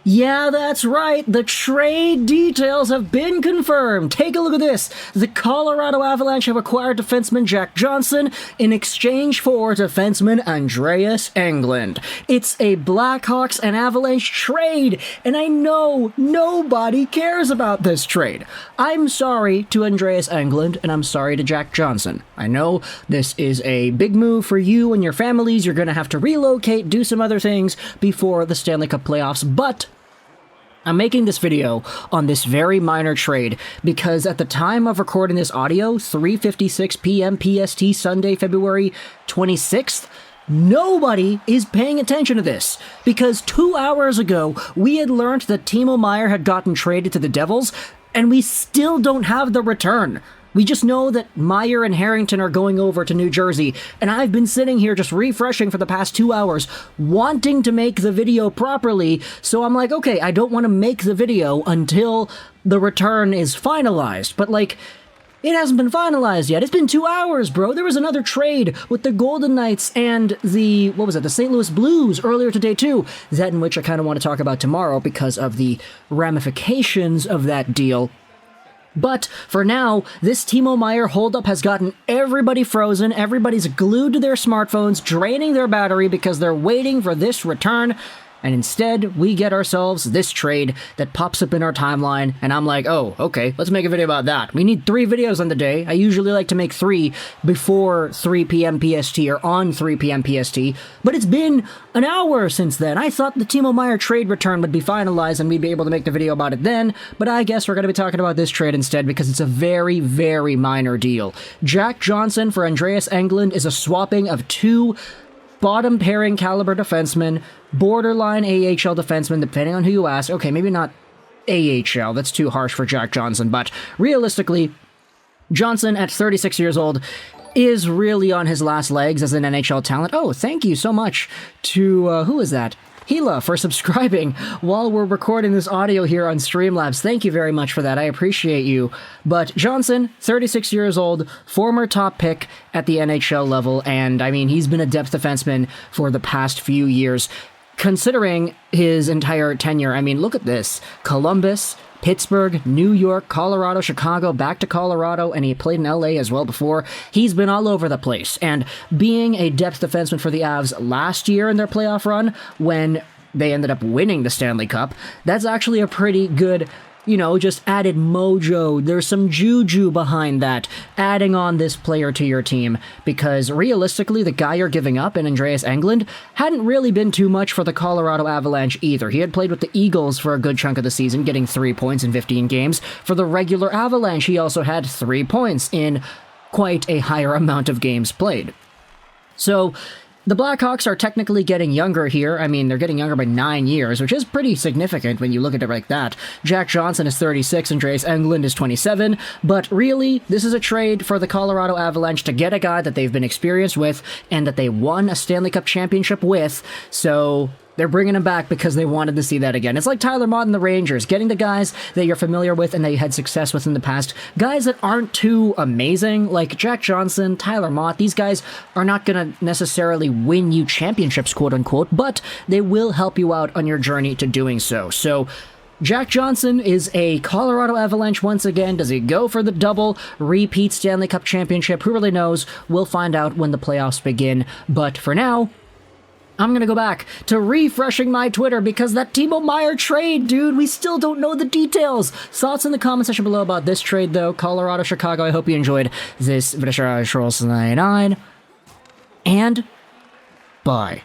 Yeah, that's right. The trade details have been confirmed. Take a look at this. The Colorado Avalanche have acquired defenseman Jack Johnson in exchange for defenseman Andreas Englund. It's a Blackhawks and Avalanche trade, and I know nobody cares about this trade. I'm sorry to Andreas Englund, and I'm sorry to Jack Johnson. I know this is a big move for you and your families. You're going to have to relocate, do some other things before the Stanley Cup playoffs, but I'm making this video on this very minor trade because at the time of recording this audio, 3:56 p.m. PST, Sunday, February 26th, nobody is paying attention to this because 2 hours ago, we had learned that Timo Meier had gotten traded to the Devils, and we still don't have the return. We just know that Meier and Harrington are going over to New Jersey, and I've been sitting here just refreshing for the past 2 hours, wanting to make the video properly, so I'm like, okay, I don't want to make the video until the return is finalized, but like, it hasn't been finalized yet. It's been 2 hours, bro. There was another trade with the Golden Knights and the St. Louis Blues earlier today too, that in which I kind of want to talk about tomorrow because of the ramifications of that deal. But for now, this Timo Meier holdup has gotten everybody frozen. Everybody's glued to their smartphones, draining their battery because they're waiting for this return. And instead, we get ourselves this trade that pops up in our timeline, and I'm like, oh, okay, let's make a video about that. We need 3 videos on the day. I usually like to make 3 before 3 p.m. PST or on 3 p.m. PST, but it's been an hour since then. I thought the Timo Meier trade return would be finalized and we'd be able to make the video about it then, but I guess we're going to be talking about this trade instead because it's a very, very minor deal. Jack Johnson for Andreas Englund is a swapping of 2 bottom pairing caliber defensemen, borderline AHL defensemen, depending on who you ask. Okay, maybe not AHL, that's too harsh for Jack Johnson, but realistically, Johnson at 36 years old is really on his last legs as an NHL talent. Oh, thank you so much to, who is that? Hila for subscribing while we're recording this audio here on Streamlabs. Thank you very much for that. I appreciate you. But Johnson, 36 years old, former top pick at the NHL level, and I mean, he's been a depth defenseman for the past few years. Considering his entire tenure, I mean, look at this. Columbus, Pittsburgh, New York, Colorado, Chicago, back to Colorado, and he played in LA as well before. He's been all over the place, and being a depth defenseman for the Avs last year in their playoff run, when they ended up winning the Stanley Cup, that's actually a pretty good, you know, just added mojo. There's some juju behind that, adding on this player to your team, because realistically, the guy you're giving up in Andreas Englund hadn't really been too much for the Colorado Avalanche either. He had played with the Eagles for a good chunk of the season, getting 3 points in 15 games. For the regular Avalanche, he also had 3 points in quite a higher amount of games played. So the Blackhawks are technically getting younger here. I mean, they're getting younger by 9 years, which is pretty significant when you look at it like that. Jack Johnson is 36, Andreas Englund is 27, but really, this is a trade for the Colorado Avalanche to get a guy that they've been experienced with and that they won a Stanley Cup championship with, so they're bringing him back because they wanted to see that again. It's like Tyler Mott and the Rangers, getting the guys that you're familiar with and that you had success with in the past. Guys that aren't too amazing, like Jack Johnson, Tyler Mott. These guys are not going to necessarily win you championships, quote-unquote, but they will help you out on your journey to doing so. So Jack Johnson is a Colorado Avalanche once again. Does he go for the double repeat Stanley Cup championship? Who really knows? We'll find out when the playoffs begin. But for now, I'm gonna go back to refreshing my Twitter because that Timo Meier trade, dude, we still don't know the details. Thoughts in the comment section below about this trade, though. Colorado, Chicago, I hope you enjoyed this video. And bye.